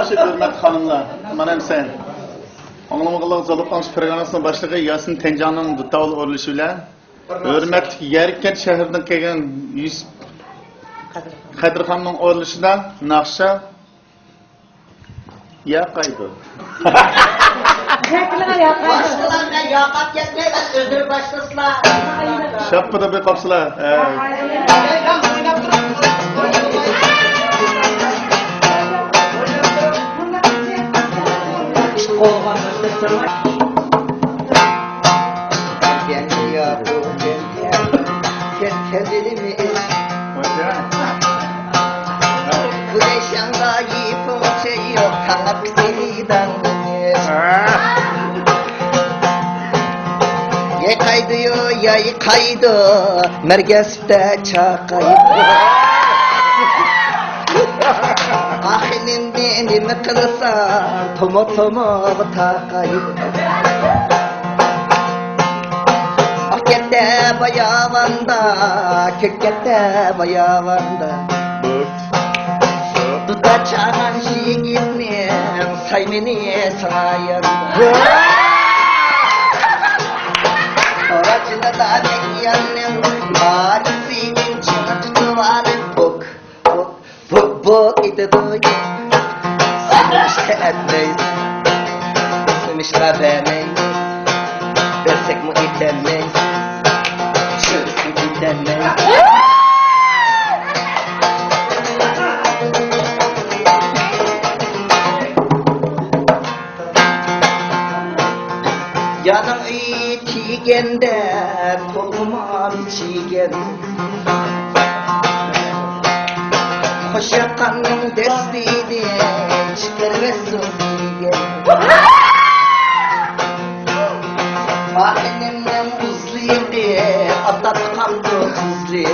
Hoşça hürmetli hanımlar. Manem sen. Anlamıqlıq Zalupqanış proqrammasının başlığı Yasin Tencan'ın Dıtavul oruluşuyla hürmetli Yerken şehirden kelgen Yusuf Kadirxan'ın oruluşunda Naqşa Yaqaydı. Başkalar ben yakat yetmeye ben öldürüp başlasılar. Şapkıda bir kapsılar. Bu yaşamda yıpım şey yok, kanat kıyıdan ye kaydı yo, yayı kaydı, mergesde çakaydı. Ahinin benim kılsan, tomo tomo takaydı. Akette bayavanda, kökette bayavanda. Duda çağan şiirinin saymini sayanda. Oracını da bekleyenin Marisi'nin çını tutuvalın bok iti duy. Sen işte etmeyiz, bizim işte demeyiz. Desek mi itemeyiz, çözüm itemeyiz. Yanım itigende, koluma biçigen. Hoşça kanım destiydi, çıkar ve sözlügen. Ahinemden uzlıydı, atat kaldı hızlıydı.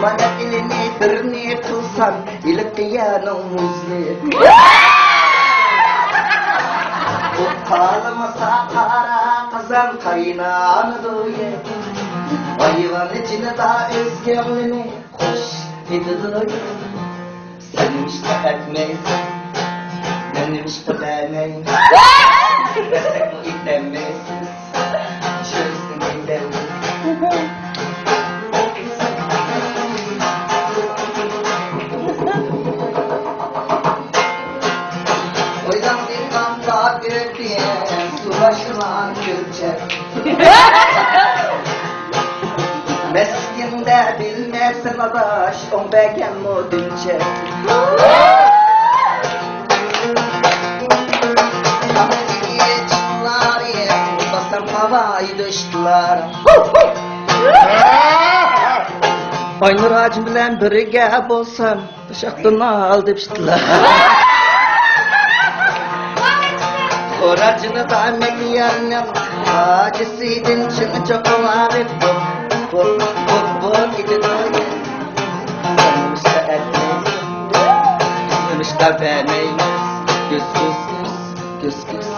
Bana dilini birini kılsan, ilik yanım muzlıydı. Kalmasa kara kazan kaynağını ye. Hayvan içine da özgemlini hoş edilir. Sen işte etmeysin, benim işte demeyim. Desek bu gidemeysin, çözsün gidemeysin. Oydan bir damla gördüğüm su başıma görecek. Meskinde bilmezsen adaş, on beken mu dünecek. Kamediye çıklarım, basam havayı düştüler. Aynur ağacım bilen birge bolsam, dışaktan al depiştiler. Oracını da mekliyanım, acısıydın çını çok olarıp bok iti doyum. Sen işte etmeyiz, bizim işte vermeyiz. Göz göz göz, göz göz.